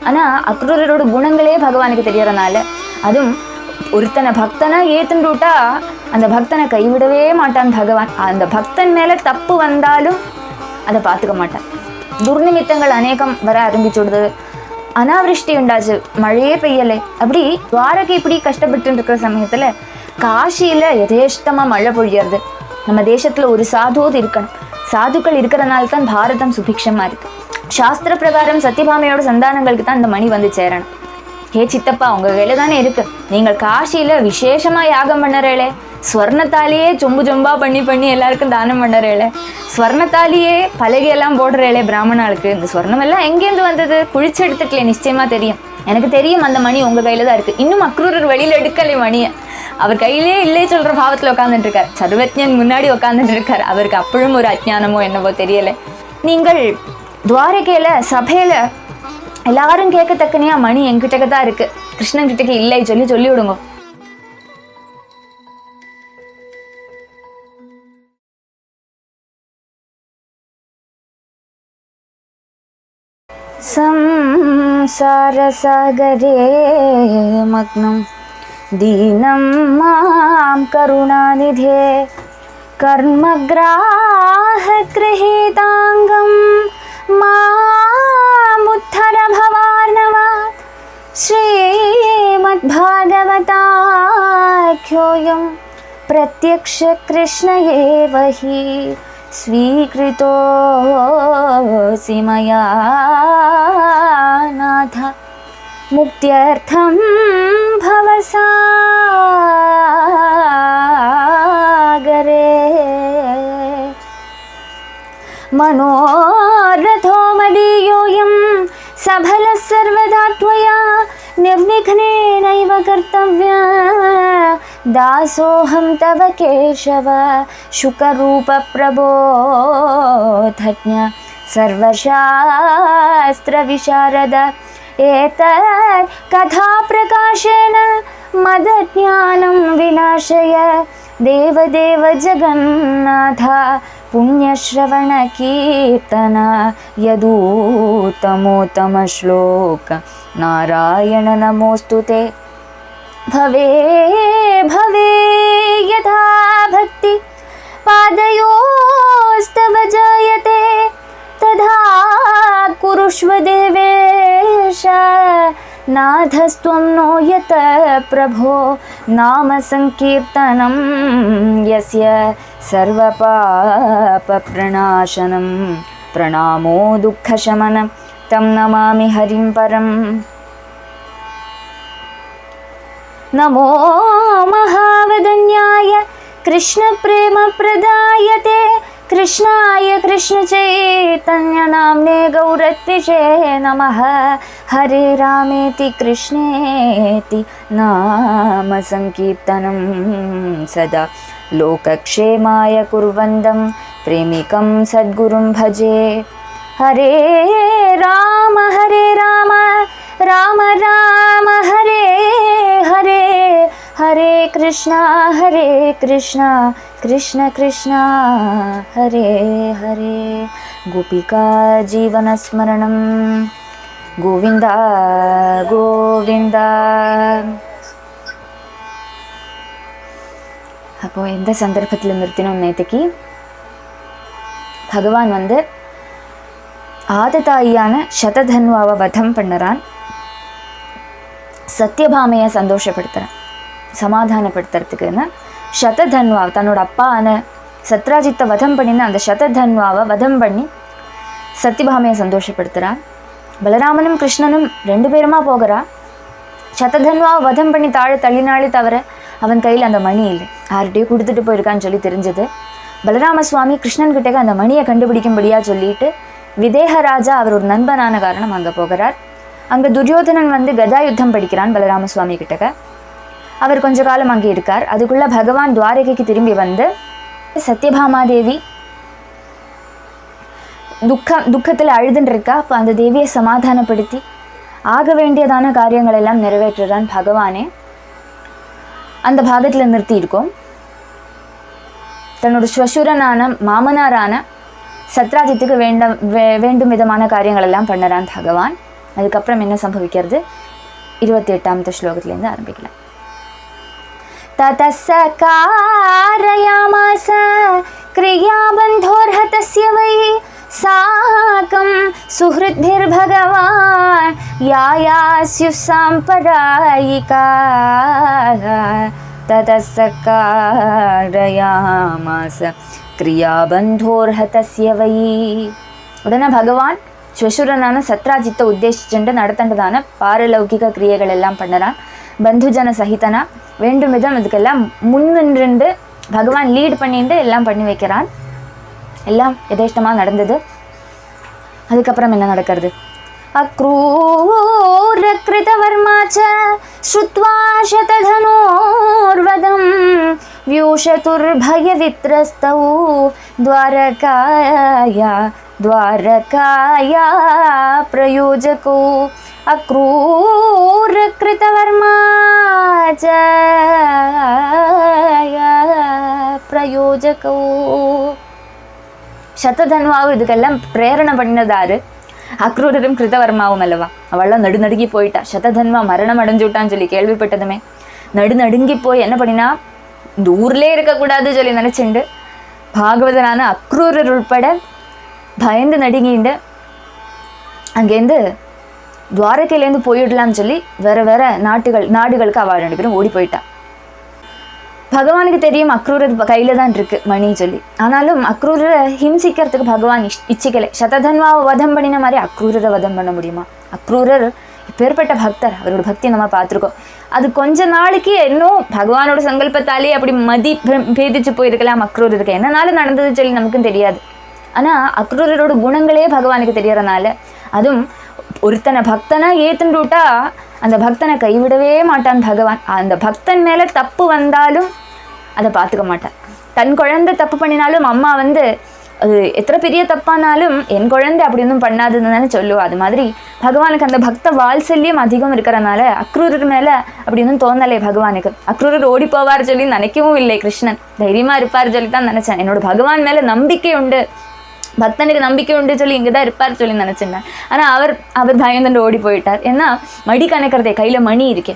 ஆனால் அக்ரூரரோட குணங்களே பகவானுக்கு தெரியறதுனால, அதுவும் ஒருத்தனை பக்தனை ஏத்துண்டுட்டா அந்த பக்தனை கைவிடவே மாட்டான் பகவான். அந்த பக்தன் மேலே தப்பு வந்தாலும் அதை பார்த்துக்க மாட்டான். துர்நிமித்தங்கள் அநேகம் வர ஆரம்பிச்சுடுது, அனாவிருஷ்டி உண்டாச்சு, மழையே பெய்யலை. அப்படி துவாரகை இப்படி கஷ்டப்பட்டு இருக்கிற சமயத்தில் காஷியில் யதேஷ்டமாக மழை பொழியறது. நம்ம தேசத்தில் ஒரு சாதுவது இருக்கணும். சாதுக்கள் இருக்கிறனால தான் பாரதம் சுபிக்ஷமாக இருக்குது. சாஸ்திர பிரகாரம் சத்யபாமையோட சந்தானங்களுக்கு தான் இந்த மணி வந்து சேரணும். ஹே சித்தப்பா, உங்கள் கையில் தானே இருக்குது. நீங்கள் காஷியில் விசேஷமாக யாகம் பண்ணுறேளே, ஸ்வர்ணத்தாலேயே சொம்பு சொம்பா பண்ணி எல்லாருக்கும் தானம் பண்ணுறேளே, ஸ்வர்ணத்தாலேயே பலகையெல்லாம் போடுறேளே பிராமணாளுக்கு. இந்த ஸ்வர்ணம் எல்லாம் எங்கேருந்து வந்தது? குளிச்சு எடுத்துக்கலே, நிச்சயமாக தெரியும். எனக்கு தெரியும் அந்த மணி உங்கள் கையில் தான் இருக்குது. இன்னும் அக்ரூரர் வெளியில் எடுக்கலை மணியை. அவர் கையிலே இல்லை சொல்கிற பாவத்தில் உட்காந்துட்டு இருக்கார். சர்வஜன் முன்னாடி உட்காந்துட்டு இருக்கார். அவருக்கு அப்பழும் ஒரு அஜ்ஞானமோ என்னவோ தெரியலை. நீங்கள் துவாரகையில் சபையில் எல்லாரும் கேட்கத்தக்கனையா மணி என்கிட்டக்க தான் இருக்கு, கிருஷ்ணன் கிட்டக்கு இல்லை சொல்லி விடுங்க. संसारसागरे मग्नं दीनं मां करुणानिधे कर्मग्राहगृहीताङ्गं मामुद्धर भवार्णवात् श्रीमद्भागवताख्योऽयं प्रत्यक्ष कृष्ण एव हि स्वीकृतोऽसि मया नाथ मुक्त्यर्थं भवसागरे मनोरथो मदीयोऽयं सबलः सर्वदा त्वया निर्विघ्नेनैव कर्तव्यः दासोऽहं तव केशव शुकरूपप्रबोधज्ञ सर्वशास्त्रविशारद एतत् कथाप्रकाशेन मदज्ञानं विनाशय देवदेव जगन्नाथ पुण्यश्रवणकीर्तन यदूत्तमोत्तमश्लोक नारायण नमोऽस्तु ते भवे भवे यथा भक्ति पादयोस्तव जायते तथा कुरुष्व देवेश नाथस्त्वं नो यत प्रभो नाम संकीर्तनं यस्य सर्वपापप्रणाशनं प्रणामो दुःखशमनं तं नमामि हरिं परम् नमो महावदन्याय कृष्णप्रेमप्रदायते कृष्णाय कृष्णचैतन्यनाम्ने गौरत्विषे नमः हरे रामेति कृष्णेति नाम संकीर्तनं सदा लोकक्षेमाय कुर्वन्तं प्रेमिकं सद्गुरुं भजे हरे राम राम राम हरे हरे हरे कृष्णा कृष्ण कृष्ण हरे हरे गोपिका जीवनस्मरणं गोविन्द गोविन्द. அப்போ எந்த சந்தர்ப்பத்தில் நிறுத்தினோம் நேற்றுக்கு? பகவான் வந்து ஆததாயியான சததன்வாவை வதம் பண்ணுறான். சத்யபாமையை சந்தோஷப்படுத்துகிறான், சமாதானப்படுத்துறதுக்குன்னு சததன்வா தன்னோட அப்பான சத்ராஜித்தை வதம் பண்ணின அந்த சததன்வாவை வதம் பண்ணி சத்யபாமையை சந்தோஷப்படுத்துகிறான். பலராமனும் கிருஷ்ணனும் ரெண்டு பேருமா போகிறா. சததன்வாவை வதம் பண்ணி தாழ தள்ளினாலே தவிர அவன் கையில் அந்த மணி இல்லை, யார்கிட்டயோ கொடுத்துட்டு போயிருக்கான்னு சொல்லி தெரிஞ்சது. பலராம சுவாமி கிருஷ்ணன் கிட்டக்க அந்த மணியை கண்டுபிடிக்கும்படியாக சொல்லிட்டு விதேகராஜா அவர் ஒரு நண்பனான காரணம் அங்கே போகிறார். அங்கே துரியோதனன் வந்து கதா யுத்தம் படிக்கிறான் பலராம சுவாமி கிட்டக்க. அவர் கொஞ்ச காலம் அங்கே இருக்கார். அதுக்குள்ளே பகவான் துவாரகைக்கு திரும்பி வந்து சத்யபாமாதேவி துக்கத்தில் அழுதுன்னு இருக்கா. அப்போ அந்த தேவியை சமாதானப்படுத்தி ஆக வேண்டியதான காரியங்கள் எல்லாம் நிறைவேற்றுறான் பகவானே. அந்த பாகத்தில் நிறுத்தி இருக்கோம். தன்னோட ஸ்வசுரனான மாமனாரான சத்ராஜித்துக்கு வேண்டும் விதமான காரியங்கள் எல்லாம் பண்ணுறான் பகவான். அதுக்கப்புறம் என்ன சம்பவிக்கிறது 28வது ஸ்லோகத்திலேருந்து ஆரம்பிக்கலாம். ततः कारयामास क्रियाबन्धोर्हतस्य वै साकं सुहृद्भिर्भगवान् यायास्युः साम्प्रदायिकाः. ततः कारयामास क्रियाबन्धोर्हतस्य वै. உடனே பகவான் ஸ்வசுரனான சத்ராஜித்தை உத்தேசிச்சுட்டு நடத்தேண்டதான பாரலௌகிக கிரியைகள் எல்லாம் பண்ணுறான். பந்துஜன சகிதனா வேண்டும் விதம் இதுக்கெல்லாம் முன்னின்று பகவான் லீட் பண்ணிட்டு எல்லாம் பண்ணி வைக்கிறான். எல்லாம் யதேஷ்டமாக நடந்தது. அதுக்கப்புறம் என்ன நடக்கிறது? அக்ரூரக்ருதவர்மாச்ச ஸ்ருத்வா சததனோர்வதம் வியூஷதுர்பயவித்ரஸ்தௌ द्वारकाया प्रयोजको. अक्रूरकृतवर्मा च प्रयोजको. சததன்வாவும் இதுக்கெல்லாம் பிரேரணை பண்ணினதாரு அக்ரூரரும் கிருதவர்மாவும் அல்லவா. அவள்லாம் நடுநடுங்கி போயிட்டா. சததன்வா மரணம் அடைஞ்சு விட்டான்னு சொல்லி கேள்விப்பட்டதுமே நடுநடுங்கி போய் என்ன பண்ணினா, இந்த ஊர்லேயே இருக்கக்கூடாது சொல்லி நினச்சிண்டு பாகவதனான அக்ரூரர் உட்பட பயந்து நடுங்கிண்டு அங்கேருந்து துவாரகையிலேருந்து போயிடலான்னு சொல்லி வேறு வேறு நாடுகளுக்கு அவள் 2 பேரும் ஓடி போயிட்டா. பகவானுக்கு தெரியும் அக்ரூரர் கையில் தான் இருக்குது மணின்னு சொல்லி. ஆனாலும் அக்ரூரரை ஹிம்சிக்கிறதுக்கு பகவான் இச்சிக்கலை. சததன்வாவை வதம் பண்ணின மாதிரி அக்ரூரரை வதம் பண்ண முடியுமா? அக்ரூரர் இப்பேற்பட்ட பக்தர், அவரோட பக்தியை நம்ம பார்த்துருக்கோம். அது கொஞ்ச நாளைக்கு இன்னும் பகவானோட சங்கல்பத்தாலே அப்படி மதி பேதிச்சு போயிருக்கலாம். அக்ரூரருக்கு என்னனாலும் நடந்தது சொல்லி நமக்கும் தெரியாது. ஆனால் அக்ரூரரோட குணங்களே பகவானுக்கு தெரியறனால, அதுவும் ஒருத்தனை பக்தனை ஏத்துண்டுட்டா அந்த பக்தனை கைவிடவே மாட்டான் பகவான். அந்த பக்தன் மேலே தப்பு வந்தாலும் அதை பார்த்துக்க மாட்டான். தன் குழந்தை தப்பு பண்ணினாலும் அம்மா வந்து அது எத்தனை பெரிய தப்பானாலும் என் குழந்தை அப்படி ஒன்றும் பண்ணாதுன்னு தானே சொல்லுவா. அது மாதிரி பகவானுக்கு அந்த பக்த வாத்சல்யம் அதிகம் இருக்கிறனால அக்ரூரர் மேலே அப்படி ஒன்றும் தோணலை பகவானுக்கு. அக்ரூரர் ஓடி போவார் சொல்லி நினைக்கவும் இல்லை கிருஷ்ணன். தைரியமாக இருப்பார் சொல்லி தான் நினச்சேன். என்னோட பகவான் மேலே நம்பிக்கை உண்டு, பக்தனுக்கு நம்பிக்கை உண்டு சொல்லி இங்கே தான் இருப்பார் சொல்லி நினச்சிருந்தேன். ஆனால் அவர் பயந்துட்டு ஓடி போயிட்டார். ஏன்னா மடி கணக்கிறதே கையில் மணி இருக்கே,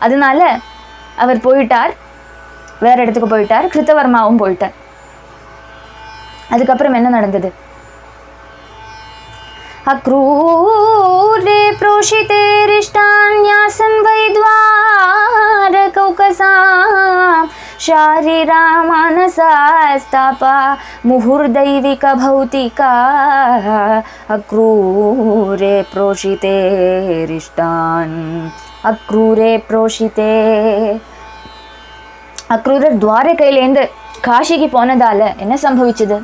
அதனால அவர் போயிட்டார், வேறு இடத்துக்கு போயிட்டார். கிருத்தவர்மாவும் போயிட்டார். அதுக்கப்புறம் என்ன நடந்தது? அக்ரூரே ப்ரோஷிதே ரிஷ்டான்யாசன் வைத்வாரகௌகசாம் शारीरा मानसास्तापा मुहुर्दैविका भौतिका अक्रूरे प्रोषिते रिष्टान् अक्रूरे प्रोषिते. அக்ரூரர் துவாரகையிலேருந்து காஷிக்கு போனதால என்ன சம்பவிச்சது?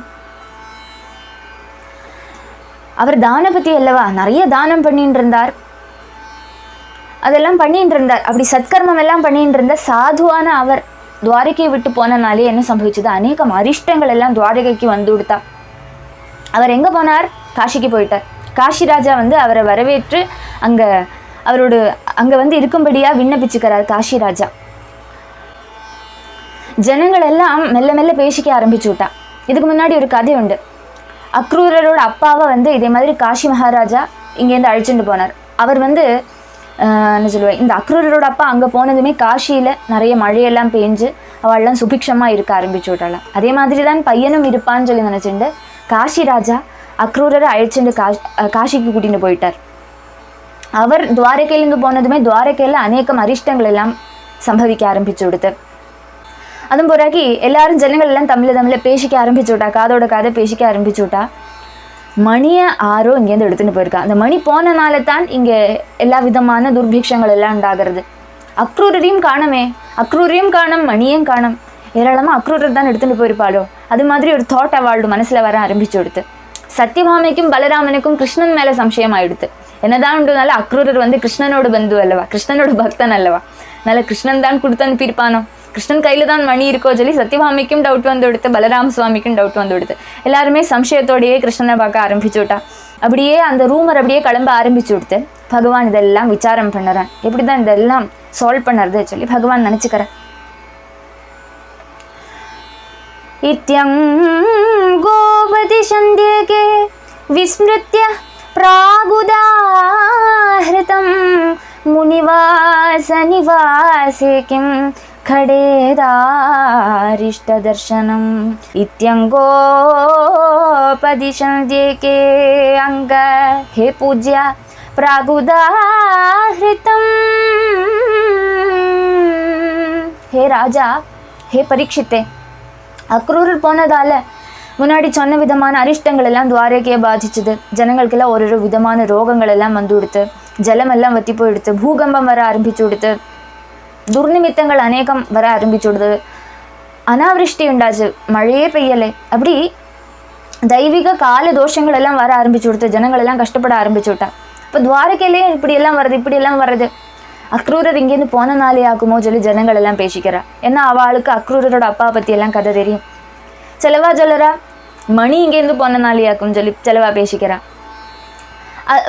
அவர் தானபதி அல்லவா, நிறைய தானம் பண்ணிட்டு இருந்தார், அதெல்லாம் பண்ணிட்டு இருந்தார். அப்படி சத்கர்மம் எல்லாம் பண்ணிட்டு இருந்த சாதுவான அவர் துவாரகையை விட்டு போனனாலே என்ன சம்பவிச்சது? அநேகம் அரிஷ்டங்கள் எல்லாம் துவாரகைக்கு வந்து கொடுத்தா. அவர் எங்கே போனார்? காஷிக்கு போயிட்டார். காஷி ராஜா வந்து அவரை வரவேற்று அங்கே வந்து இருக்கும்படியாக விண்ணப்பிச்சுக்கிறார் காஷி ராஜா. ஜனங்கள் எல்லாம் மெல்ல மெல்ல பேசிக்க ஆரம்பிச்சு விட்டா. இதுக்கு முன்னாடி ஒரு கதை உண்டு. அக்ரூரரோட அப்பாவை வந்து இதே மாதிரி காஷி மகாராஜா இங்கேருந்து அழைச்சிட்டு போனார். அவர் வந்து என்ன சொல்லுவேன், இந்த அக்ரூரரோட அப்பா அங்கே போனதுமே காஷியில் நிறைய மழையெல்லாம் பெஞ்சு அவள்லாம் சுபிக்ஷமாக இருக்க ஆரம்பிச்சு விட்டாளாம். அதே மாதிரி தான் பையனும் இருப்பான்னு சொல்லி நினச்சிட்டு காஷி ராஜா அக்ரூரரை அழைச்சிட்டு காஷிக்கு கூட்டிகிட்டு போயிட்டார். அவர் துவாரகையிலேருந்து போனதுமே துவாரகையில் அநேகம் அரிஷ்டங்கள் எல்லாம் சம்பவிக்க ஆரம்பிச்சு விடுத்து. அதுவும் பிறகு எல்லாரும் ஜனங்கள் எல்லாம் தமிழை பேசிக்க ஆரம்பிச்சு விட்டா, காதோட காதை பேசிக்க ஆரம்பிச்சு விட்டா. மணியை ஆரோ இங்கேருந்து எடுத்துகிட்டு போயிருக்கா. அந்த மணி போனனால தான் இங்கே எல்லா விதமான துர்பிக்ஷங்கள் எல்லாம் உண்டாகிறது. அக்ரூரையும் காணமே, அக்ரூரையும் காணும், மணியும் காணும், ஏராளமாக அக்ரூரர் தான் எடுத்துகிட்டு போயிருப்பாளோ. அது மாதிரி ஒரு தாட் அவளோட மனசில் வர ஆரம்பிச்சு கொடுத்து. சத்யபாமைக்கும் பலராமனுக்கும் கிருஷ்ணன் மேலே சம்சயம் ஆயிடுத்து. என்னதான் உண்டுனால அக்ரூரர் வந்து கிருஷ்ணனோட பந்து அல்லவா, கிருஷ்ணனோட பக்தன் அல்லவா, அதனால கிருஷ்ணன் தான் கொடுத்து அனுப்பியிருப்பானோ, கிருஷ்ணன் கையில் தான் மணி இருக்கோ சொல்லி சத்யபாமிக்கும் டவுட் வந்து விடுத்து, பலராம சுவாமிக்கும் டவுட் வந்து விடுத்து. எல்லாருமே சம்சயத்தோடையே கிருஷ்ணனை பார்க்க ஆரம்பிச்சு விட்டா. அப்படியே அந்த ரூமர் அப்படியே கிளம்ப ஆரம்பிச்சு விடுத்து. பகவான் இதெல்லாம் விசாரம் பண்ணுறான், எப்படி தான் இதெல்லாம் சால்வ் பண்ணுறது சொல்லி பகவான் நினச்சிக்கிறேன். इत्यं गोपति सन्ध्यके विस्मृत्य प्रागुदाहृतं मुनिवासनिवासे किं खडेदारिष्टदर्शनम् इत्यङ्गोपदिशन्त्येके अङ्ग हे पूज्य प्रागुदाहृतम्. हे ராஜா, ஹே பரீட்சித்தே, அக்ரூரர் போனதால முன்னாடி சொன்ன விதமான அரிஷ்டங்கள் எல்லாம் துவாரகையை பாதிச்சுது. ஜனங்களுக்கெல்லாம் ஒரு விதமான ரோகங்கள் எல்லாம் வந்து கொடுத்து, ஜலமெல்லாம் வற்றி போயிடுத்து, பூகம்பம் வர ஆரம்பிச்சு கொடுத்து, துர்நிமித்தங்கள் அநேகம் வர ஆரம்பிச்சு விடுது, அனாவிருஷ்டி உண்டாச்சு, மழையே பெய்யலை. அப்படி தெய்வீக கால தோஷங்கள் எல்லாம் வர ஆரம்பிச்சு கொடுத்து ஜனங்கள் எல்லாம் கஷ்டப்பட ஆரம்பிச்சு விட்டா. இப்போ துவாரகையிலேயே இப்படியெல்லாம் வருது, இப்படியெல்லாம் வருது, அக்ரூரர் இங்கேருந்து போனனாலே ஆகுமோ சொல்லி ஜனங்கள் எல்லாம் பேசிக்கிறா. ஏன்னா அவளுக்கு அக்ரூரரோட அப்பா பற்றி எல்லாம் கதை தெரியும். செலவா சொல்லறா, மணி இங்கேருந்து போனனாலே ஆகும் சொல்லி செலவா பேசிக்கிறா.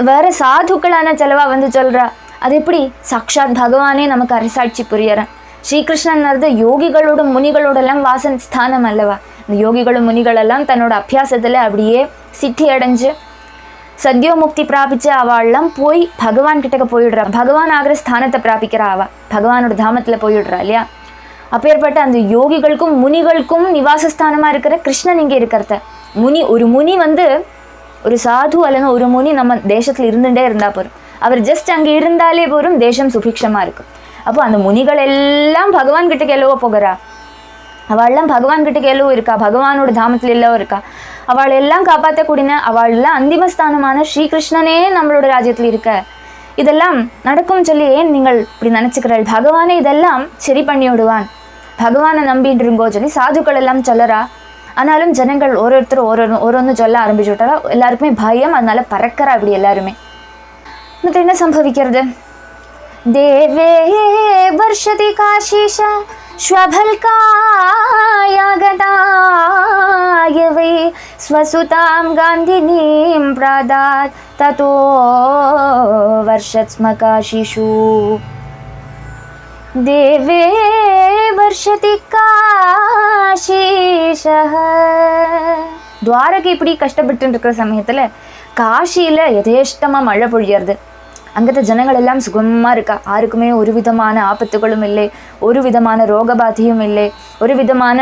வேற சாதுக்களான செலவா வந்து சொல்றா, அது எப்படி சாக்ஷாத் பகவானே நமக்கு அரசாட்சி புரியறேன். ஸ்ரீகிருஷ்ணன்றது யோகிகளோட முனிகளோடெல்லாம் வாசன் ஸ்தானம் அல்லவா. இந்த யோகிகளும் முனிகளெல்லாம் தன்னோட அபியாசத்தில் அப்படியே சித்தி அடைஞ்சு சத்யோமுக்தி பிராபிச்சு அவள்லாம் போய் பகவான் கிட்டக்க போயிடுறா. பகவான் ஆகிற ஸ்தானத்தை பிராபிக்கிறா. அவள் பகவானோட தாமத்தில் போயிடுறா இல்லையா. அப்பேற்பட்ட அந்த யோகிகளுக்கும் முனிகளுக்கும் நிவாசஸ்தானமாக இருக்கிற கிருஷ்ணன் இங்கே இருக்கிறத ஒரு முனி வந்து ஒரு சாது அல்லனா ஒரு முனி நம்ம தேசத்தில் இருந்துகிட்டே இருந்தால் போதும். அவர் ஜஸ்ட் அங்கே இருந்தாலே போதும், தேசம் சுபிக்ஷமாக இருக்கும். அப்போ அந்த முனிகள் எல்லாம் பகவான் கிட்ட கேளவோ போகிறா. அவள்லாம் பகவான் கிட்ட கேளவும் இருக்கா, பகவானோட தாமத்தில் எல்லாம் இருக்கா. அவள் எல்லாம் காப்பாற்றக்கூடிய அவள்லாம் அந்திமஸ்தானமான ஸ்ரீகிருஷ்ணனே நம்மளோட ராஜ்யத்தில் இருக்க. இதெல்லாம் நடக்கும் சொல்லி ஏன் நீங்கள் இப்படி நினச்சிக்கிறாள்? பகவானே இதெல்லாம் சரி பண்ணி விடுவான், பகவானை நம்பிட்டு இருங்கோ சொல்லி சாதுக்கள் எல்லாம் சொல்லறா. ஆனாலும் ஜனங்கள் ஒருத்தர் சொல்ல ஆரம்பிச்சு விட்டாரா. எல்லாருக்குமே பயம், அதனால பறக்கிறா இப்படி எல்லாருமே. എന്നിട്ട് என்ன சம்பவிக்கிறது? தேவே வர்ஷதி காஷீஷ ஸ்வபல்காயாகதாய வை ஸ்வசுதாம் காந்தினீம் பிராதாத் ததோ வர்ஷத்ஸ்ம காஷீஷு. தேவே வர்ஷதி காஷீஷः. துவாரகை இப்படி கஷ்டப்பட்டு இருக்கிற சமயத்தில் காஷியில் யதேஷ்டமாக மழை பொழியறது. அங்கத்த ஜனங்கள் எல்லாம் சுகமாக இருக்கா. யாருக்குமே ஒரு விதமான ஆபத்துகளும் இல்லை, ஒரு விதமான ரோகபாதியும் இல்லை, ஒரு விதமான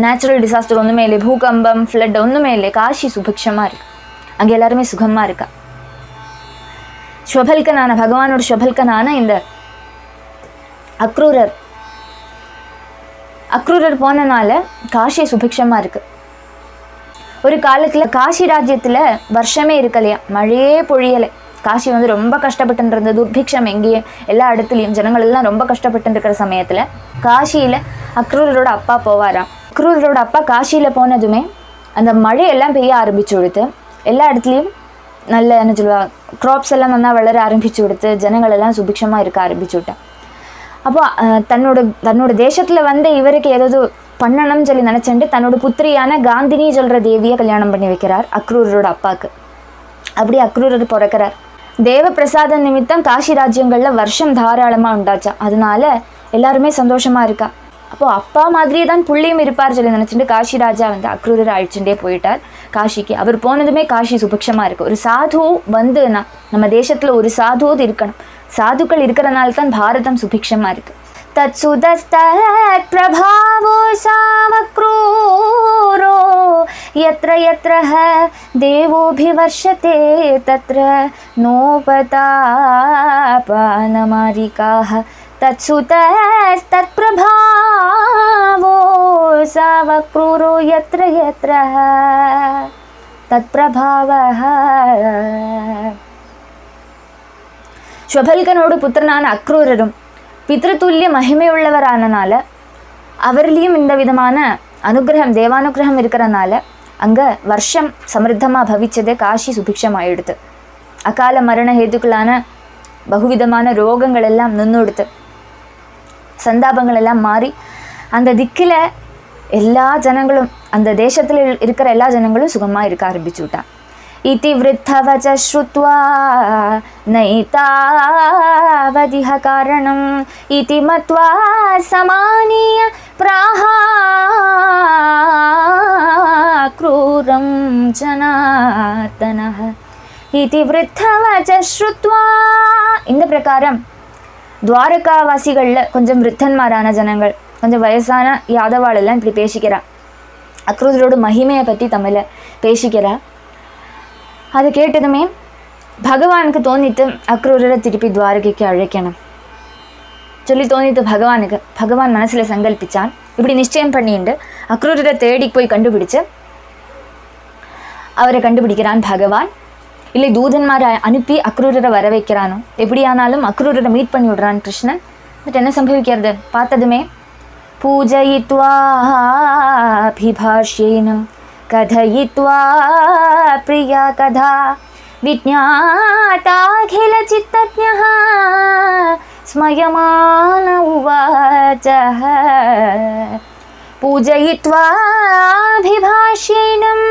நேச்சுரல் டிசாஸ்டர் ஒன்றுமே இல்லை, பூகம்பம் ஃப்ளட் ஒன்றுமே இல்லை. காஷி சுபிக்ஷமாக இருக்கு, அங்கே எல்லாருமே சுகமாக இருக்கா. ஸ்வபல்கனான பகவானோட ஸ்வபல்கனான இந்த அக்ரூரர் போனனால காஷி சுபிக்ஷமாக இருக்குது. ஒரு காலத்தில் காஷி ராஜ்யத்தில் வருஷமே இருக்கலையா, மழையே பொழியலை. காஷி வந்து ரொம்ப கஷ்டப்பட்டு இருந்தது, துர்பிக்ஷம் எங்கேயே எல்லா இடத்துலையும் ஜனங்கள் எல்லாம் ரொம்ப கஷ்டப்பட்டு இருக்கிற சமயத்தில் காஷியில் அக்ரூரரோட அப்பா போவாராம். அக்ரூரரோட அப்பா காஷியில் போனதுமே அந்த மழையெல்லாம் பெய்ய ஆரம்பிச்சு கொடுத்து எல்லா இடத்துலையும் நல்ல என்ன சொல்லுவா க்ராப்ஸ் எல்லாம் நல்லா வளர ஆரம்பிச்சு கொடுத்து ஜனங்கள் எல்லாம் சுபிக்ஷமாக இருக்க ஆரம்பிச்சு விட்டான். அப்போ தன்னோட தேசத்தில் வந்து இவருக்கு ஏதாவது பண்ணணும்னு சொல்லி நினச்சிட்டு தன்னோட புத்திரியான காந்தினி சொல்கிற தேவியை கல்யாணம் பண்ணி வைக்கிறார் அக்ரூரரோட அப்பாவுக்கு. அப்படி அக்ரூரர் பிறக்கிறார். தேவ பிரசாத நிமித்தம் காஷி ராஜ்யங்களில் வருஷம் தாராளமாக உண்டாச்சா, அதனால எல்லாருமே சந்தோஷமாக இருக்கா. அப்போது அப்பா மாதிரியே தான் புள்ளியும் இருப்பார் சொல்லி நினச்சிட்டு காஷி ராஜா வந்து அக்ரூரர் அழிச்சுட்டே போயிட்டார் காஷிக்கு. அவர் போனதுமே காஷி சுபிக்ஷமாக இருக்குது. ஒரு சாது வந்துன்னா நம்ம தேசத்தில் ஒரு சாதுவது இருக்கணும். சாதுக்கள் இருக்கிறனால தான் பாரதம் சுபிக்ஷமாக இருக்குது. தத் சுதஸ்தத் பிரபாவோ சாவக்ரூரோ யத்ர யத்ர தேவோபிவர்ஷதே தத்ர நோபதாபானமாரிகாஹ. தத் சுதஸ்தத் பிரபாவோ சாவக்ரூரோ யத்ர யத்ர தத் பிரபாவஹ. ஸ்வபல்கனோடு புத்திரனான அக்ரூரரும் பித்ருதுல்ய மகிமையுள்ளவரானனால அவர்லேயும் இந்த விதமான அனுகிரகம் தேவானுகிரகம் இருக்கிறனால அங்கே வருஷம் சமிருத்தமாக பவிச்சது. காஷி சுபிக்ஷம் ஆயிடுது. அகால மரண ஹேதுக்களான பகுவிதமான ரோகங்கள் எல்லாம் நின்றுடுத்து, சந்தாபங்கள் எல்லாம் மாறி அந்த திக்கில் எல்லா ஜனங்களும் அந்த தேசத்தில் இருக்கிற எல்லா ஜனங்களும் சுகமாக இருக்க ஆரம்பிச்சு விட்டான். इति वृद्धवच श्रुत्वा नैतावदिह कारणम् इति मत्वा समानीय प्राहाक्रूरं जनार्दनः. इति वृद्धवच श्रुत्वा. இந்த பிரகாரம் துவாரகாவாசிகளில் கொஞ்சம் விருத்தன்மாரான ஜனங்கள், கொஞ்சம் வயசான யாதவாள் எல்லாம் இப்படி பேசிக்கிறா. அக்ரூரரோட மகிமையை பற்றி தமிழில் பேசிக்கிறா. அதை கேட்டதுமே பகவானுக்கு தோணித்து அக்ரூரரை திருப்பி துவாரகைக்கு அழைக்கணும் சொல்லி தோணித்து பகவானுக்கு. பகவான் மனசில் சங்கல்பிச்சான். இப்படி நிச்சயம் பண்ணிட்டு அக்ரூரரை தேடி போய் கண்டுபிடிச்சு அவரை கண்டுபிடிக்கிறான் பகவான். இல்லை தூதன்மாரை அனுப்பி அக்ரூரரை வர வைக்கிறானோ, எப்படியானாலும் அக்ரூரரை மீட் பண்ணி விடுறான் கிருஷ்ணன். பட் என்ன சம்பவிக்கிறது பார்த்ததுமே, பூஜயித்வா அபிபாஷ்யேனம் கதயித்வா பிரியா கதா விஜ்ஞாதாகில சித்தஜ்ஞः ஸ்மயமான உவாச்சः. பூஜயித்வா அபிபாஷ்யேனம்.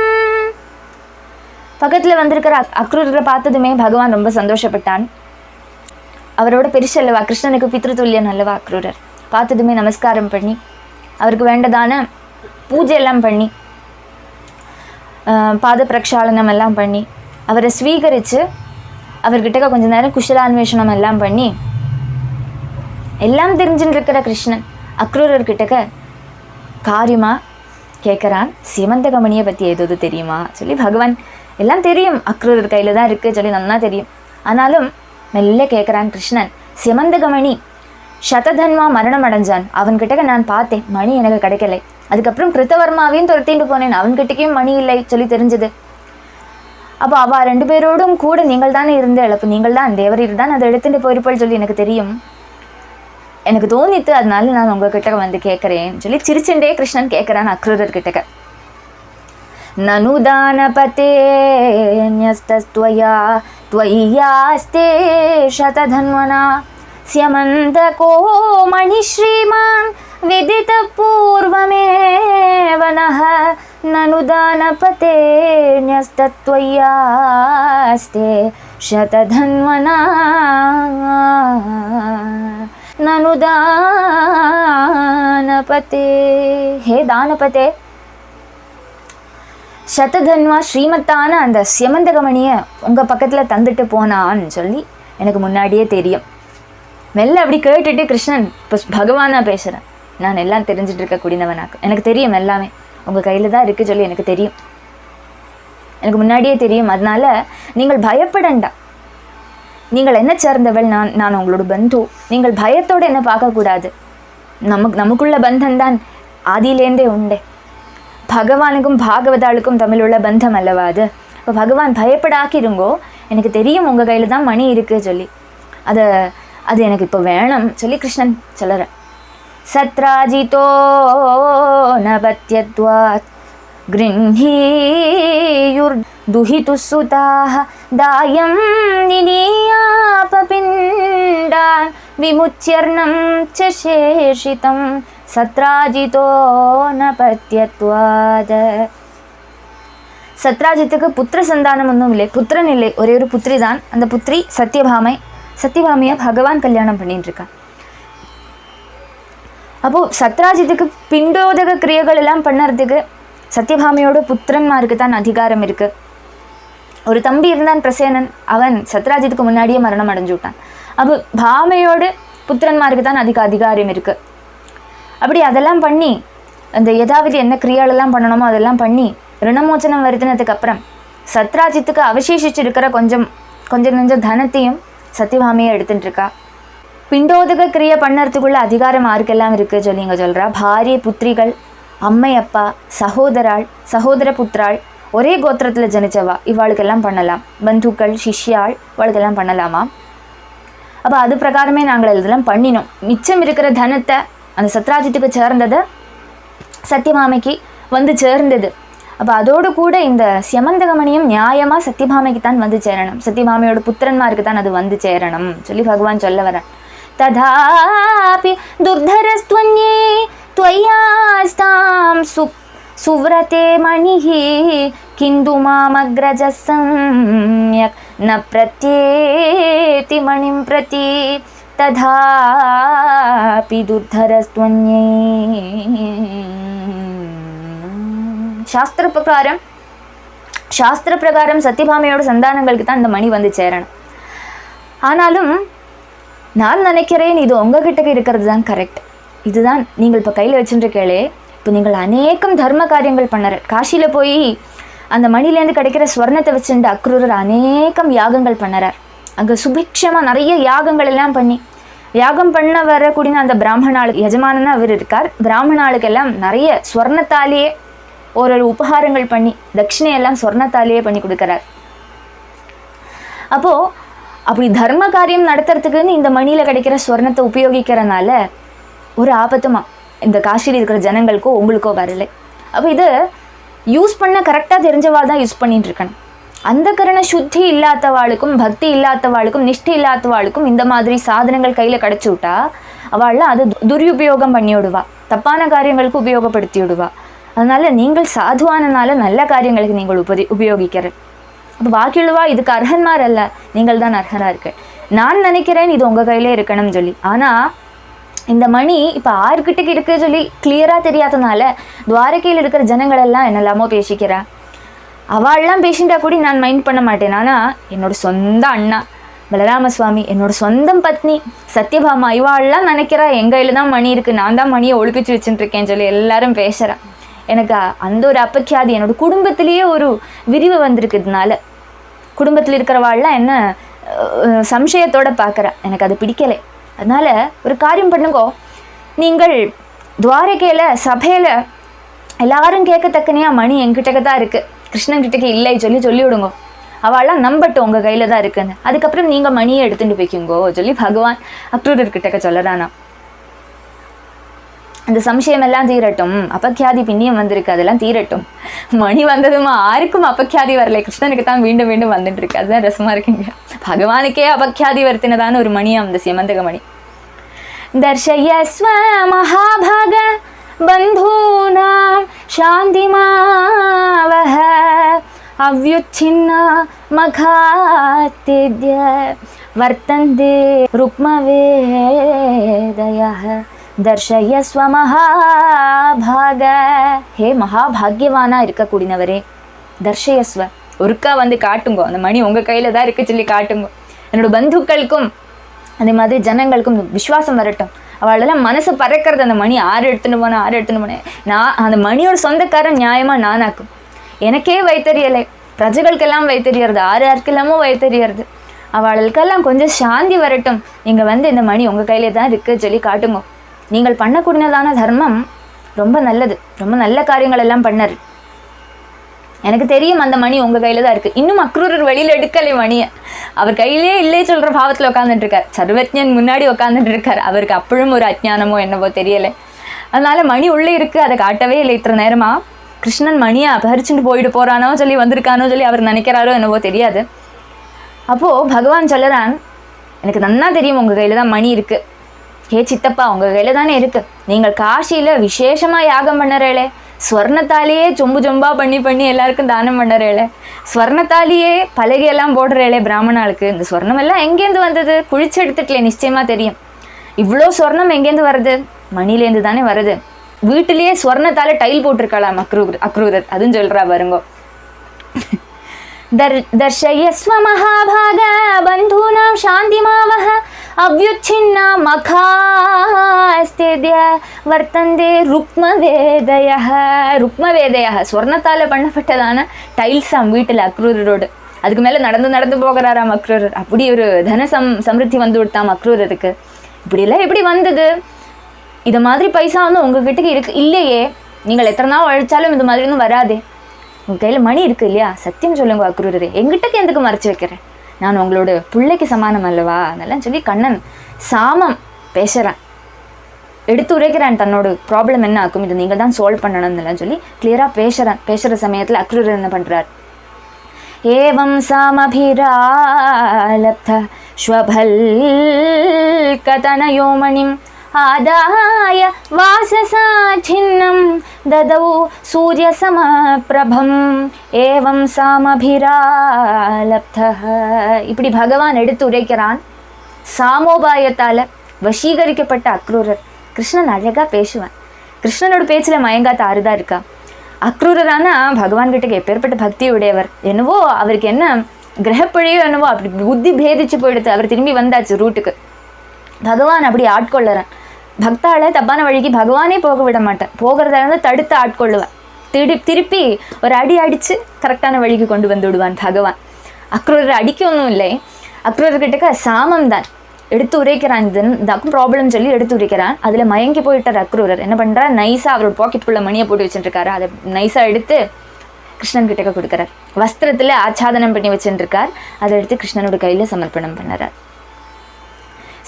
பக்கத்தில் வந்திருக்கிற அக்ரூரரை பார்த்ததுமே பகவான் ரொம்ப சந்தோஷப்பட்டான். அவரோட பெருசு அல்லவா, கிருஷ்ணனுக்கு பித்ருதுல்யன் அல்லவா அக்ரூரர். பார்த்ததுமே நமஸ்காரம் பண்ணி அவருக்கு வேண்டதான பூஜை எல்லாம் பண்ணி பாத பிரக்ஷாலனம் எல்லாம் பண்ணி அவரை ஸ்வீகரித்து அவர்கிட்ட கொஞ்ச நேரம் குஷலான்வேஷனம் எல்லாம் பண்ணி எல்லாம் தெரிஞ்சுட்டு இருக்கிற கிருஷ்ணன் அக்ரூரர்கிட்ட காரியமாக கேட்குறான். சிமந்தகமணியை பற்றி ஏதோ தெரியுமா சொல்லி. பகவான் எல்லாம் தெரியும், அக்ரூரர் கையில் தான் இருக்குது சொல்லி நல்லா தெரியும். ஆனாலும் மெல்ல கேட்குறான் கிருஷ்ணன். சிமந்தகமணி சததன்மா மரணம் அடைஞ்சான், அவன்கிட்ட நான் பார்த்தேன், மணி எனக்கு கிடைக்கலை. அதுக்கப்புறம் கிருத்தவர்மாவையும் துரத்திட்டு போனேன், அவன்கிட்டக்கையும் மணி இல்லை சொல்லி தெரிஞ்சது. அப்போ அவள் 2 பேரோடும் கூட நீங்கள் தானே இருந்தேள், அப்போ நீங்கள் தான் தேவரீர் தான் அதை எடுத்துகிட்டு போயிருப்பாள் சொல்லி எனக்கு தெரியும், எனக்கு தோணித்து, அதனால நான் உங்ககிட்ட வந்து கேட்குறேன் சொல்லி சிரிச்சுண்டே கிருஷ்ணன் கேட்குறான் அக்ரூரர்கிட்ட. நனுதானபதே ன்யஸ்தஸ்த்வயா த்வய்யாஸ்தே சததன்வனா ஸ்யமந்தகோ மணிஸ்ரீமான் விதித பூர்வமேவ நஹ நனுதானபதே ன்யஸ்தத்வயாஸ்தே சததன்வனா நனுதானபதே. ஹே தானபதே, சததன்வா ஸ்ரீமத்தான அந்த சியமந்தகமணியை உங்கள் பக்கத்தில் தந்துட்டு போனான்னு சொல்லி எனக்கு முன்னாடியே தெரியும். மெல்ல அப்படி கேட்டுட்டு கிருஷ்ணன் இப்போ பகவானாக பேசுகிறேன், நான் எல்லாம் தெரிஞ்சுட்டு இருக்கக்கூடியவனாக்கு எனக்கு தெரியும், எல்லாமே உங்கள் கையில் தான் இருக்குது சொல்லி எனக்கு தெரியும், எனக்கு முன்னாடியே தெரியும். அதனால நீங்கள் பயப்படண்டா, நீங்கள் என்ன சேர்ந்தவள், நான் உங்களோட பந்து, நீங்கள் பயத்தோடு என்ன பார்க்கக்கூடாது. நமக்குள்ள பந்தந்தான் ஆதியிலேருந்தே உண்டே. பகவானுக்கும் பாகவதாளுக்கும் தமிழுள்ள பந்தம் அல்லவா அது. இப்போ பகவான் பயப்படாக்கிருங்கோ, எனக்கு தெரியும் உங்கள் கையில் தான் மணி இருக்குது சொல்லி, அது எனக்கு இப்போ வேணும் சொல்லி கிருஷ்ணன் சொல்லுற. சத்ராஜிதோ நபத்யத்வாத் கிருஹீயுர் துஹிது சுதாஹ தாயம் நினியாபபிண்டான் விமுச்யர்ணம் ச சேஷிதம் சத்ராஜிதோ நபத்யத்வாத். சத்ராஜித்துக்கு புத்திர சந்தானம் ஒன்றும் இல்லை, புத்திரன் இல்லை, ஒரே ஒரு புத்திரி தான். அந்த புத்திரி சத்தியபாமையை பகவான் கல்யாணம் பண்ணிட்டு இருக்கான். அப்போது சத்ராஜித்துக்கு பிண்டோதக கிரியைகள் எல்லாம் பண்ணுறதுக்கு சத்தியபாமையோட புத்திரன்மாருக்கு தான் அதிகாரம் இருக்குது. ஒரு தம்பி இருந்தான் பிரசேனன், அவன் சத்ராஜித்துக்கு முன்னாடியே மரணம் அடைஞ்சு விட்டான். அப்போ பாமையோடு புத்திரன்மாருக்கு தான் அதிகாரம் இருக்குது. அப்படி அதெல்லாம் பண்ணி அந்த ஏதாவது என்ன கிரியாலெல்லாம் பண்ணணுமோ அதெல்லாம் பண்ணி ரிணமோச்சனம் வருத்தினதுக்கு அப்புறம் சத்ராஜித்துக்கு அவசேஷிச்சிருக்கிற கொஞ்சம் கொஞ்சம் தனத்தையும் சத்தியபாமையை எடுத்துட்டு இருக்கா. பிண்டோதக கிரியை பண்ணுறதுக்குள்ள அதிகாரம் யாருக்கெல்லாம் இருக்குது சொல்லி இங்கே சொல்கிறா. பாரிய புத்திரிகள், அம்மை அப்பா, சகோதர புத்திராள், ஒரே கோத்திரத்தில் ஜனிச்சவா, இவாளுக்கெல்லாம் பண்ணலாம். பந்துக்கள், சிஷ்யாள், இவாளுக்கெல்லாம் பண்ணலாமா. அப்போ அது பிரகாரமே நாங்கள் இதெல்லாம் பண்ணினோம். மிச்சம் இருக்கிற தனத்தை அந்த சத்ராஜித்துக்கு சேர்ந்ததை சத்தியபாமைக்கு வந்து சேர்ந்தது. அப்போ அதோடு கூட இந்த சியமந்தகமணியும் நியாயமாக சத்தியபாமைக்கு தான் வந்து சேரணும், சத்தியபாமையோட புத்திரன்மாருக்கு தான் அது வந்து சேரணும் சொல்லி பகவான் சொல்ல வரேன். ததாபி துர்தரஸ்துவன்யே त्वय्यास्तां सुव्रते मणिः किन्तु मामग्रजः सम्यक् न प्रत्येति मणिं प्रति तथापि दुर्धरस्त्वन्ये. शास्त्र प्रकारं சாஸ்திர பிரகாரம் சத்யபாமையோட சந்தானங்களுக்கு தான் இந்த மணி வந்து சேரணும். ஆனாலும் நான் நினைக்கிறேன் இது உங்ககிட்ட இருக்கிறது தான் கரெக்ட். இதுதான் நீங்கள் இப்போ கையில் வச்சுருக்கீங்களே, இப்போ நீங்கள் அநேகம் தர்ம காரியங்கள் பண்ணற. காசியில் போய் அந்த மணிலேருந்து கிடைக்கிற ஸ்வர்ணத்தை வச்சுட்டு அக்ரூரர் அநேகம் யாகங்கள் பண்ணறார். அங்கே சுபிக்ஷமாக நிறைய யாகங்கள் எல்லாம் பண்ணி யாகம் பண்ண வரக்கூடிய அந்த பிராமணாளுக்கு எஜமானன்னா அவர் இருக்கார். பிராமணாளுக்கெல்லாம் நிறைய ஸ்வர்ணத்தாலேயே ஒரு உபகாரங்கள் பண்ணி தட்சிணையெல்லாம் ஸ்வர்ணத்தாலேயே பண்ணி கொடுக்குறார். அப்போது அப்படி தர்ம காரியம் நடத்துறதுக்குன்னு இந்த மணியில் கிடைக்கிற ஸ்வர்ணத்தை உபயோகிக்கிறனால ஒரு ஆபத்துமா இந்த காசியில் இருக்கிற ஜனங்களுக்கோ உங்களுக்கோ வரலை. அப்போ இது யூஸ் பண்ண கரெக்டாக தெரிஞ்சவா தான் யூஸ் பண்ணிட்டு இருக்கணும். அந்த கரண சுத்தி இல்லாதவாளுக்கும் பக்தி இல்லாதவாளுக்கும் நிஷ்டை இல்லாதவாளுக்கும் இந்த மாதிரி சாதனங்கள் கையில் கிடச்சி விட்டா அவள்லாம் அது துருபயோகம் பண்ணி விடுவா, தப்பான காரியங்களுக்கு உபயோகப்படுத்தி விடுவா. அதனால நீங்கள் சாதுவானனால நல்ல காரியங்களுக்கு நீங்கள் உபயோகிக்கிற. அப்போ பாக்கியுள்ளவா இதுக்கு அர்ஹன்மார் அல்ல, நீங்கள் தான் அர்ஹனாக இருக்கு. நான் நினைக்கிறேன் இது உங்கள் கையிலே இருக்கணும்னு சொல்லி. ஆனால் இந்த மணி இப்போ ஆறுகிட்டக்கு இருக்குது சொல்லி கிளியராக தெரியாதனால துவாரகையில் இருக்கிற ஜனங்கள் எல்லாம் என்னெல்லாமோ பேசிக்கிறா. அவள்லாம் பேசிட்டா கூட நான் மைண்ட் பண்ண மாட்டேன். ஆனால் என்னோட சொந்த அண்ணா பலராமசுவாமி, என்னோட சொந்தம் பத்னி சத்யபாமா, இவாள்லாம் நினைக்கிறா எங்கள் கையில் தான் மணி இருக்குது, நான் தான் மணியை ஒழிப்பிச்சு வச்சுட்டு இருக்கேன்னு சொல்லி எல்லாரும் பேசுகிறா. எனக்கு அந்த ஒரு அப்பக்கியாதி என்னோட குடும்பத்திலேயே ஒரு விரிவு வந்திருக்குதுனால குடும்பத்தில் இருக்கிறவாள்லாம் என்ன சம்சயத்தோடு பார்க்குறா. எனக்கு அது பிடிக்கலை. அதனால் ஒரு காரியம் பண்ணுங்கோ, நீங்கள் துவாரகையில் சபையில் எல்லாரும் கேட்கத்தக்கனையாக மணி என்கிட்டக்க தான் இருக்குது, கிருஷ்ணன் கிட்டக்கு இல்லை சொல்லி விடுங்கோ. அவள்லாம் நம்பட்டும் உங்கள் கையில் தான் இருக்குன்னு. அதுக்கப்புறம் நீங்கள் மணியை எடுத்துகிட்டு போய்க்குங்கோ சொல்லி பகவான் அக்ரூரர்கிட்டக்க சொல்லறானா. அந்த சம்சயம் எல்லாம் தீரட்டும், அப்பக்கியாதி பின்னியம் வந்திருக்கு, அதெல்லாம் தீரட்டும். மணி வந்ததுமா யாருக்கும் அப்பக்கியாதி வரலை, கிருஷ்ணனுக்கு தான் மீண்டும் மீண்டும் வந்துட்டு இருக்கு. அதுதான் ரசமாக இருக்குங்க. பகவானுக்கே அப்பக்கியாதி வருத்தினதான ஒரு மணியாம் அந்த சிமந்தக மணி. தர்ஷயஸ்வ மகாபாக பந்தூனாம் சாந்திமாவஹ அவ்யுச்சின்னா மகாத்தித்ய வர்த்தந்தே ருக்மவேதயஹ தர்ஷயஸ்வ மகாபாக. ஹே மகாபாகியவானா இருக்கக்கூடியவரே, தர்ஷயஸ்வ ஒருக்கா வந்து காட்டுங்கோ, அந்த மணி உங்கள் கையில் தான் இருக்கு சொல்லி காட்டுங்கோ. என்னோட பந்துக்களுக்கும் அதே மாதிரி ஜனங்களுக்கும் விஸ்வாசம் வரட்டும். அவளெல்லாம் மனசு பறக்கிறது அந்த மணி ஆறு எடுத்துன்னு போனேன். நான் அந்த மணியோட சொந்தக்காரன் நியாயமாக நானாக்கும். எனக்கே வைத்தறியலை, பிரஜைகளுக்கெல்லாம் வைத்தறியறது, யாருக்கெல்லாமோ வைத்தறியறது. அவளுக்கெல்லாம் கொஞ்சம் சாந்தி வரட்டும். நீங்கள் வந்து இந்த மணி உங்கள் கையிலே தான் இருக்குது சொல்லி காட்டுங்க. நீங்கள் பண்ணக்கூடியதான தர்மம் ரொம்ப நல்லது, ரொம்ப நல்ல காரியங்கள் எல்லாம் பண்ணார். எனக்கு தெரியும் அந்த மணி உங்கள் கையில் தான் இருக்குது. இன்னும் அக்ரூரர் வெளியில் எடுக்கலை மணியை. அவர் கையிலே இல்லை சொல்கிற பாவத்தில் உட்காந்துட்டு இருக்கார். சர்வஜன் முன்னாடி உட்காந்துட்டு இருக்கார். அவருக்கு அப்பழும் ஒரு அஜ்ஞானமோ என்னவோ தெரியலை. அதனால் மணி உள்ளே இருக்குது, அதை காட்டவே இல்லை. இத்தனை நேரமாக கிருஷ்ணன் மணியை அபகரிச்சுட்டு போயிட்டு போகிறானோ சொல்லி வந்திருக்கானோ சொல்லி அவர் நினைக்கிறாரோ என்னவோ தெரியாது. அப்போது பகவான் சொல்லறான், எனக்கு நன்னா தெரியும் உங்கள் கையில் தான் மணி இருக்குது. ஹே சித்தப்பா, உங்கள் கையில் தானே இருக்குது. நீங்கள் காசியில் விசேஷமாக யாகம் பண்ணுறேளே, ஸ்வர்ணத்தாலேயே சொம்பாக பண்ணி எல்லாருக்கும் தானம் பண்ணுறேளே, ஸ்வர்ணத்தாலேயே பலகையெல்லாம் போடுறேளே பிராமணாளுக்கு. இந்த ஸ்வர்ணம் எல்லாம் எங்கேருந்து வந்தது? குழிச்சு எடுத்துக்கலே, நிச்சயமாக தெரியும். இவ்வளோ ஸ்வர்ணம் எங்கேருந்து வருது? மணிலேருந்து தானே வருது. வீட்டிலேயே ஸ்வர்ணத்தால் டைல் போட்டிருக்கலாம் அக்ரூரர். அதுவும் சொல்கிறா பாருங்கோ. दर्शयस्व महाभाग बंधूनां शांतिमावह अव्युच्छिन्ना मखास्तेद्य वर्तन्ते रुक्मवेदयः. रुक्मवेदयः ஸ்வர்ணத்தால் பண்ணப்பட்டதான டைல்ஸாம் வீட்டில் அக்ரூரரோடு. அதுக்கு மேலே நடந்து போகிறாராம் அக்ரூரர். அப்படி ஒரு தன சமிருத்தி வந்து விட்டாம் அக்ரூரருக்கு. இப்படியெல்லாம் எப்படி வந்தது? இது மாதிரி பைசா வந்து உங்ககிட்ட இருக்கு இல்லையே, நீங்கள் எத்தனை நாள் உழைச்சாலும் இது மாதிரி ஒன்றும் வராதே. உங்கள் கையில் மணி இருக்குது இல்லையா? சத்தியம் சொல்லுங்க அக்ரூரரே, எங்கிட்டக்கு எதுக்கு மறைச்சி வைக்கிறேன்? நான் உங்களோட பிள்ளைக்கு சமானம் அல்லவா? அதெல்லாம் சொல்லி கண்ணன் சாமம் பேசுகிறான், எடுத்து உரைக்கிறான். தன்னோட ப்ராப்ளம் என்ன ஆக்கும், இதை நீங்கள் தான் சால்வ் பண்ணணும்னுலாம் சொல்லி கிளியராக பேசுகிறான். பேசுகிற சமயத்தில் அக்ரூரர் என்ன பண்ணுறார்? ஏவம் சாமபிராலப்த ஸ்வபல் கதனயோமணிம் आदाय वाससा छिन्नं ददौ सूर्यसमप्रभम् एवं सामभिरालब्धः. இப்படி பகவான் எடுத்து உரைக்கிறான். சாமோபாயத்தால் வசீகரிக்கப்பட்ட அக்ரூரர். கிருஷ்ணன் அழகாக பேசுவான். கிருஷ்ணனோட பேச்சில் மயங்காத்த ஆறுதா இருக்கா? அக்ரூரரான பகவான்கிட்ட எப்பேற்பட்ட பக்தி உடையவர், என்னவோ அவருக்கு என்ன கிரகப்பழியோ என்னவோ அப்படி புத்தி பேதிச்சு போயிடுது. அவர் திரும்பி வந்தாச்சு ரூட்டுக்கு. பகவான் அப்படி ஆட்கொள்ளுறேன். பக்தாளை தப்பான வழிக்கு பகவானே போக விட மாட்டேன், போகிறத தடுத்து ஆட்கொள்ளுவேன். திருப்பி ஒரு அடி அடித்து கரெக்டான வழிக்கு கொண்டு வந்து விடுவான் பகவான். அக்ரூரரை அடிக்கணும் இல்லை, அக்ரூரர்கிட்ட சாமம் தான் எடுத்து உரைக்கிறான். இதாக்கும் ப்ராப்ளம் சொல்லி எடுத்து உரைக்கிறான். அதில் மயங்கி போயிட்டார் அக்ரூரர். என்ன பண்ணுறார், நைஸாக அவரோட பாக்கெட்டுக்குள்ளே மணியை போட்டு வச்சுட்டுருக்காரு. அதை நைஸாக எடுத்து கிருஷ்ணன் கிட்டக்க கொடுக்குறார். வஸ்திரத்தில் ஆச்சாதனம் பண்ணி வச்சுட்டுருக்கார். அதை எடுத்து கிருஷ்ணனோட கையில் சமர்ப்பணம் பண்ணுறார்.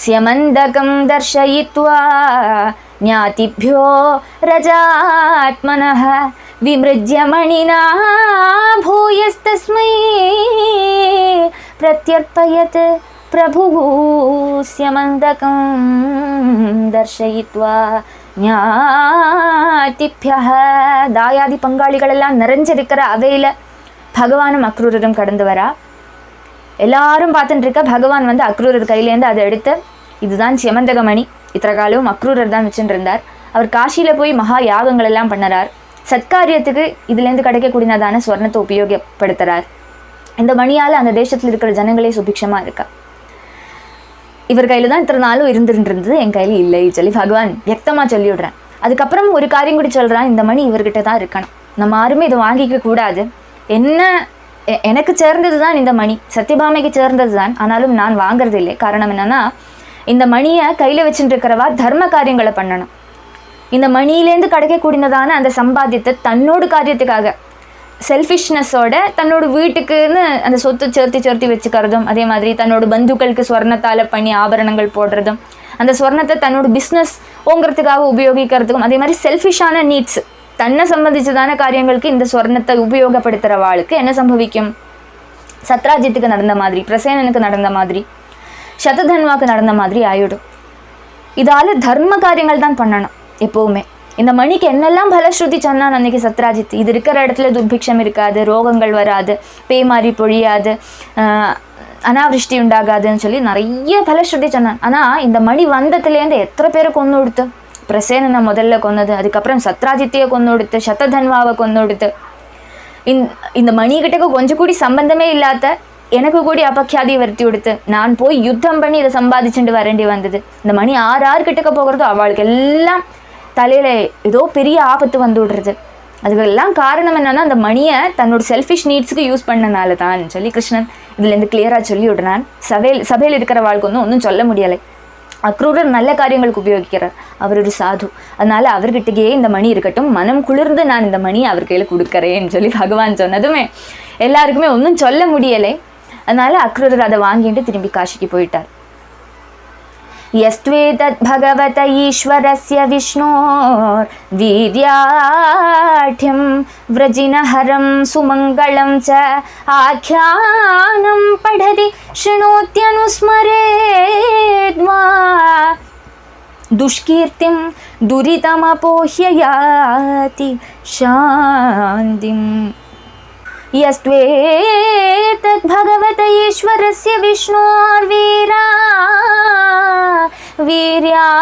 ஸ்யமந்தகம் தர்ஷயித்வா ஞாதிभ्यो ரஜாத்மனः விம்ருஜ்ய மணினா பூயஸ்தஸ்மை பிரத்யர்ப்பயத் பிரபுः ஸ்யமந்தகம் தர்ஷயித்வா ஞாதிभ्यः. தாயாதி பங்காளிகளெல்லாம் நிறைஞ்சிருக்கிற அவையில் பகவானும் அக்ரூரரும் கடந்து வரா. எல்லாரும் பார்த்துட்டு இருக்க பகவான் வந்து அக்ரூரர் கையிலேருந்து அதை எடுத்து, இதுதான் சியமந்தகமணி, இத்தனை காலமும் அக்ரூரர் தான் வச்சுட்டு இருந்தார். அவர் காசியில் போய் மகா யாகங்கள் எல்லாம் பண்ணுறார். சத்காரியத்துக்கு இதுலேருந்து கிடைக்கக்கூடியதான ஸ்வர்ணத்தை உபயோகப்படுத்துகிறார். இந்த மணியால் அந்த தேசத்தில் இருக்கிற ஜனங்களே சுபிக்ஷமாக இருக்கா. இவர் கையில் தான் இத்தனை நாளும் இருந்துருந்தது, என் கையில் இல்லை சொல்லி பகவான் வியக்தமாக சொல்லிவிடுறேன். அதுக்கப்புறம் ஒரு காரியம் கூட சொல்கிறான், இந்த மணி இவர்கிட்ட தான் இருக்கணும், நம்ம யாருமே இதை வாங்கிக்க கூடாது. என்ன, எனக்கு சேர்ந்தது தான் இந்த மணி, சத்யபாமைக்கு சேர்ந்தது தான், ஆனாலும் நான் வாங்கிறது இல்லை. காரணம் என்னென்னா, இந்த மணியை கையில் வச்சுட்டு இருக்கிறவா தர்ம காரியங்களை பண்ணணும். இந்த மணியிலேருந்து கிடைக்கக்கூடியதான அந்த சம்பாத்தியத்தை தன்னோட காரியத்துக்காக செல்ஃபிஷ்னஸோட தன்னோட வீட்டுக்குன்னு அந்த சொத்து சேர்த்தி வச்சுக்கிறதும், அதே மாதிரி தன்னோட பந்துக்களுக்கு ஸ்வர்ணத்தால் பண்ணி ஆபரணங்கள் போடுறதும், அந்த ஸ்வர்ணத்தை தன்னோட பிஸ்னஸ் ஓங்கிறதுக்காக உபயோகிக்கிறதுக்கும், அதே மாதிரி செல்ஃபிஷான நீட்ஸ் தன்னை சம்பந்திச்சதான காரியங்களுக்கு இந்த ஸ்வர்ணத்தை உபயோகப்படுத்துகிற வாளுக்கு என்ன சம்பவிக்கும்? சத்ராஜித்துக்கு நடந்த மாதிரி, பிரசேனனுக்கு நடந்த மாதிரி, சததன்வாக்கு நடந்த மாதிரி ஆயிடும். இதால் தர்ம காரியங்கள் தான் பண்ணணும் எப்போவுமே. இந்த மணிக்கு என்னெல்லாம் பலஸ்ருதி சொன்னான் அன்னைக்கு சத்ராஜித், இது இருக்கிற இடத்துல துர்பிக்ஷம் இருக்காது, ரோகங்கள் வராது, பேமாரி பொழியாது, அனாவிருஷ்டி உண்டாகாதுன்னு சொல்லி நிறைய பலஸ்ருதி சொன்னான். ஆனால் இந்த மணி வந்ததுலேருந்து எத்தனை பேரை கொண்டு கொடுத்து, பிரசேனனை முதல்ல கொன்னது, அதுக்கப்புறம் சத்ராஜித்தையை கொண்டு கொடுத்து, சததன்வாவை கொண்டு கொடுத்து, இந்த மணிக்கிட்டக்கு கொஞ்சம் கூடி சம்பந்தமே இல்லாத எனக்கு கூடி அபக்கியாதியை வருத்தி கொடுத்து நான் போய் யுத்தம் பண்ணி இதை சம்பாதிச்சுட்டு வரேண்டி வந்தது. இந்த மணி கிட்டக்க போகிறதோ அவளுக்கு எல்லாம் தலையில் ஏதோ பெரிய ஆபத்து வந்து விடுறது. அதுக்கெல்லாம் காரணம் என்னன்னா, அந்த மணியை தன்னோட செல்ஃபிஷ் நீட்ஸுக்கு யூஸ் பண்ணனால தான் சொல்லி கிருஷ்ணன் இதுலேருந்து கிளியராக சொல்லி விடுறான். சபையில் இருக்கிற வாழ்க்கை ஒன்றும் சொல்ல முடியலை. அக்ரூரர் நல்ல காரியங்களுக்கு உபயோகிக்கிறார், அவர் ஒரு சாது, அதனால அவர்கிட்டயே இந்த மணி இருக்கட்டும், மனம் குளிர்ந்து நான் இந்த மணியை அவர் கையில் கொடுக்குறேன்னு சொல்லி பகவான் சொன்னதுமே எல்லாருக்குமே ஒன்றும் சொல்ல முடியலை. அதனால அக்ரூரர் அதை வாங்கிட்டு திரும்பி காசிக்கு போயிட்டார். யஸ்த்வேதத் பகவத ஈஸ்வரஸ்ய விஷ்ணோர் வீர்யாட்யம் व्रजिनहरं सुमङ्गलं च आख्यानं पठति शृणोत्यनुस्मरेद्वा दुष्कीर्तिं दुरितमपोह्य याति शान्तिम्। यस्त्वेतत् भगवत ईश्वरस्य वीर्याढ्यं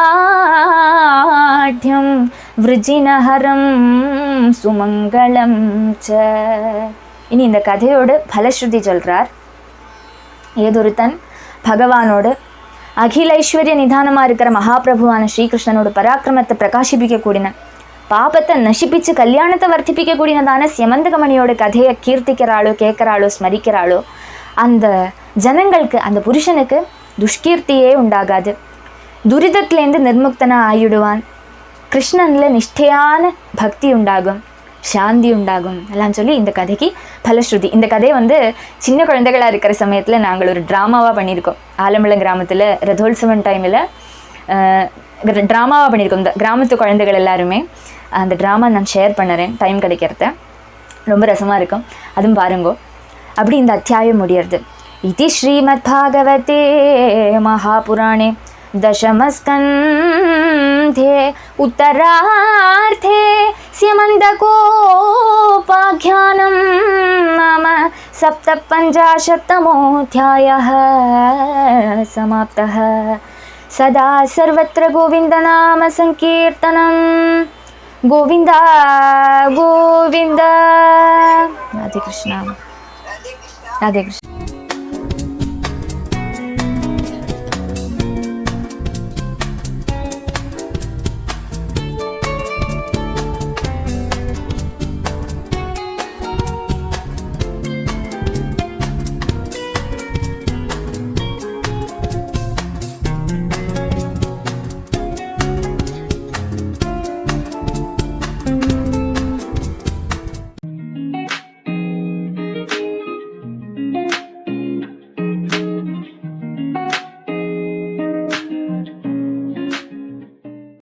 விருஜினஹரம் சுமங்கலம் ச. இனி இந்த கதையோட பலஸ்ருதி சொல்கிறார். ஏதொருத்தன் பகவானோடு அகில ஐஸ்வர்ய நிதானமாக இருக்கிற மகாபிரபுவான ஸ்ரீகிருஷ்ணனோட பராக்கிரமத்தை பிரகாசிப்பிக்கக்கூடியன, பாபத்தை நசிப்பிச்சு கல்யாணத்தை வர்த்திப்பிக்கக்கூடியதான சியமந்தகமணியோட கதையை கீர்த்திக்கிறாளோ, கேட்குறாளோ, ஸ்மரிக்கிறாளோ, அந்த ஜனங்களுக்கு, அந்த புருஷனுக்கு துஷ்கீர்த்தியே உண்டாகாது, துரிதத்திலேருந்து நிர்முக்தனாக ஆயிடுவான், கிருஷ்ணனில் நிஷ்டையான பக்தி உண்டாகும், சாந்தி உண்டாகும் எல்லாம் சொல்லி இந்த கதைக்கு பலஸ்ருதி. இந்த கதையை சின்ன குழந்தைகளாக இருக்கிற சமயத்தில் நாங்கள் ஒரு ட்ராமாவாக பண்ணியிருக்கோம். ஆலம்பலம் கிராமத்தில் ரதோத்சவம் டைமில் ட்ராமாவாக பண்ணியிருக்கோம். இந்த கிராமத்து குழந்தைகள் எல்லாருமே அந்த ட்ராமா நான் ஷேர் பண்ணுறேன் டைம் கிடைக்கிறத, ரொம்ப ரசமாக இருக்கும், அதுவும் பாருங்கோ. அப்படி இந்த அத்தியாயம் முடியறது. இது ஸ்ரீமத் பாகவதே மகாபுராணே दशमस्कन्धे उत्तरार्थे स्यमन्दकोपाख्यानं नाम 57तमोऽध्यायः समाप्तः। सदा सर्वत्र गोविन्दनाम संकीर्तनं கோவிந்தா கோவிந்தா. ராதே கிருஷ்ணா, ராதே கிருஷ்ணா.